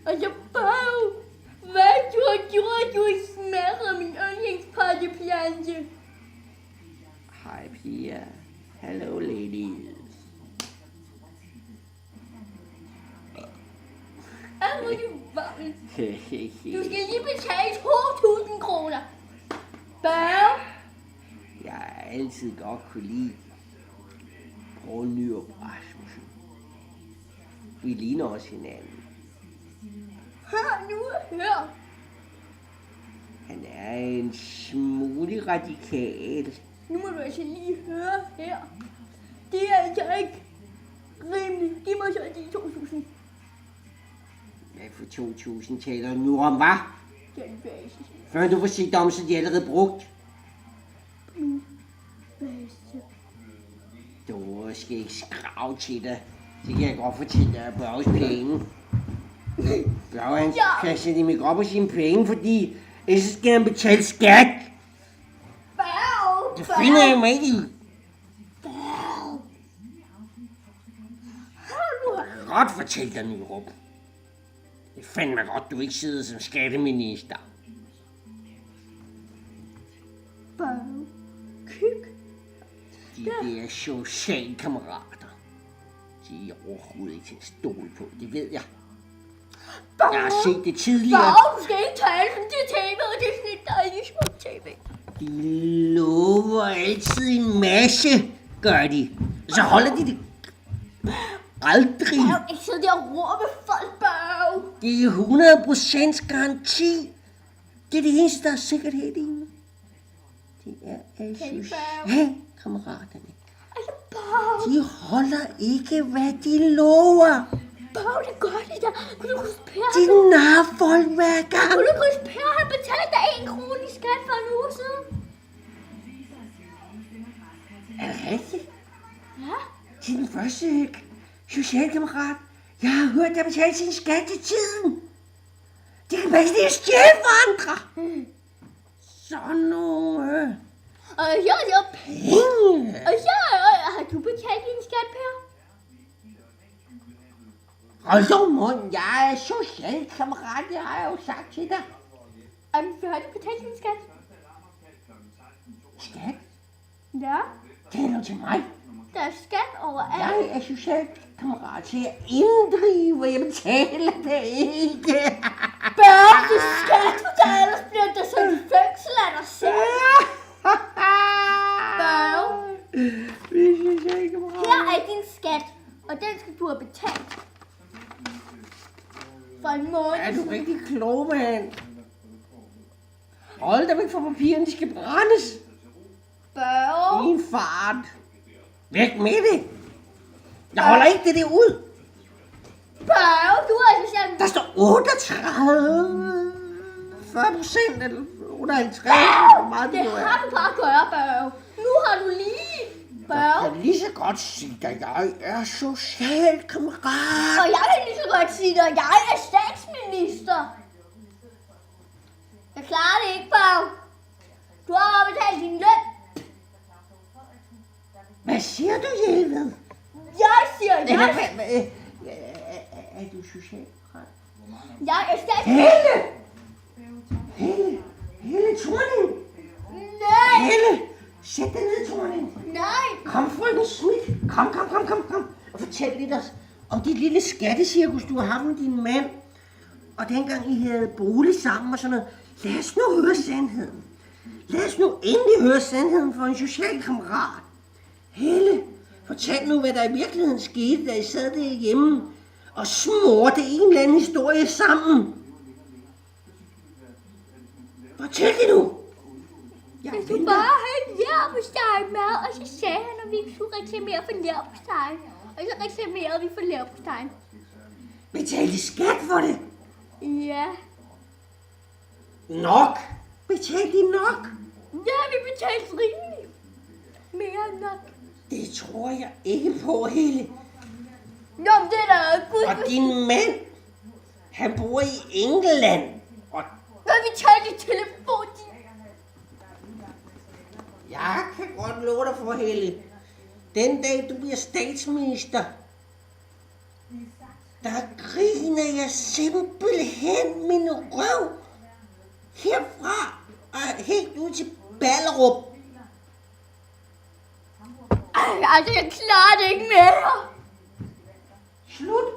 Og så Børge, hvad du har gjort, du har smadret min yndlingspotteplante. Hej Pia. Hello ladies. Hvor er du varm. Du skal lige betale 2.000 kroner. Børge. Jeg har altid godt kunne lide Poul Nyrup Rasmussen. Vi ligner også hinanden. Hør nu, hør. Han er en smule radikal. Nu må du altså lige høre her. Det er altså ikke rimeligt. Giv mig så de 2.000. Hvad for 2.000 taler du nu om, hva'? Den basis. Før du får set om, så de er allerede brugt. Basis. Du skal ikke skrave til dig. Det kan jeg godt fortælle dig, at Børges penge. Børge, han kan sætte mig op på sine penge, fordi ellers skal han betale skat. Børge! Det finder jeg mig ikke i. Børge! Godt fortæl dig, Nyrup. Det er fandme godt, du ikke sidder som skatteminister. Børge! Kyk! De der socialkammerater, de er overhovedet ikke til at stole på, det ved jeg. Jeg har set det tidligere. Børge, du skal ikke tale sådan til tv, og det er sådan et dejligt smukt tv. De lover altid en masse, gør de. Så holder de det aldrig. Børge, ikke sidde der og råbe folk, Børge. Det er 100% garanti. Det er det eneste, der er sikkerhed i. Det er socialkammeraterne. Altså, Børge. De holder ikke, hvad de lover. Børge, det gør de der. Kunne du huske Per? De narrer folk hver gang. Kunne du huske Per? Han betalte dig 1 krone i skat for en uge siden. Er det rigtigt? Ja. Det er den første socialkammerat, jeg har hørt, der betaler sin skat til tiden. Det kan bare ikke stjæle for andre. Sådan nogle Og jeg er penge. Og så har du betalt din skat, Per? Hold dog mund, jeg er socialkammerat, det har jeg jo sagt til dig. Har du betalt din skat? Skat? Ja. Taler du til mig? Der er skat overalt. Jeg er socialkammerat, så jeg inddriver, jeg betaler det ikke. Børge, det er skat, for ellers bliver der sendt i fængsel af dig selv. Børge. Vi er socialkammerat. Her er din skat, og den skal du have betalt. For en måned. Er du rigtig klog, mand? Hold dig væk fra papirerne, de skal brændes. Børge. I en fart. Væk med det. Jeg holder ikke det der ud. Børge, du er altså selv... Der står 38. 40% eller 58. Hvor meget Det det nu er. har du bare at gøre, Børge. Nu har du lige... Jeg Børge. kan lige så godt sige dig, jeg er socialkammerat. Og jeg vil lige så godt sige dig, at jeg er statsminister. Jeg klarer det ikke, Børge. Du har bare betalt din løn. Hvad siger du, Jelved? Jeg siger ja. Er du socialkammerat? Jeg er statsminister. Helle Thorning. Nej. Helle, sæt dig ned, Thorning. Nej. Kom, frøken Schmidt. Kom. Og fortæl lidt om dit lille skattecirkus, du har haft med din mand. Og dengang I havde bolig sammen og sådan noget. Lad os nu høre sandheden. Lad os nu endelig høre sandheden for en socialkammerat. Helle, fortæl nu, hvad der i virkeligheden skete, da I sad derhjemme og smurte en eller anden historie sammen. Fortæl det nu. Jeg skulle bare have en leverpostej med, og så sagde han, at vi ikke skulle reklamere for leverpostej. Og så reklamerede vi for leverpostej. Betalte I skat for det? Ja. Nok. Betalte I nok? Ja, vi betalte rigeligt. Mere end nok. Det tror jeg ikke på, Helle. Nå, men det er da gud. Og din mand, han bor i England. Og Hvad vi talte i telefon? jeg kan godt love dig for, Helle. Den dag, du bliver statsminister, der griner jeg simpelthen min røv. Herfra og helt ud til Ballerup. Altså, jeg klarer det ikke mere. Slut.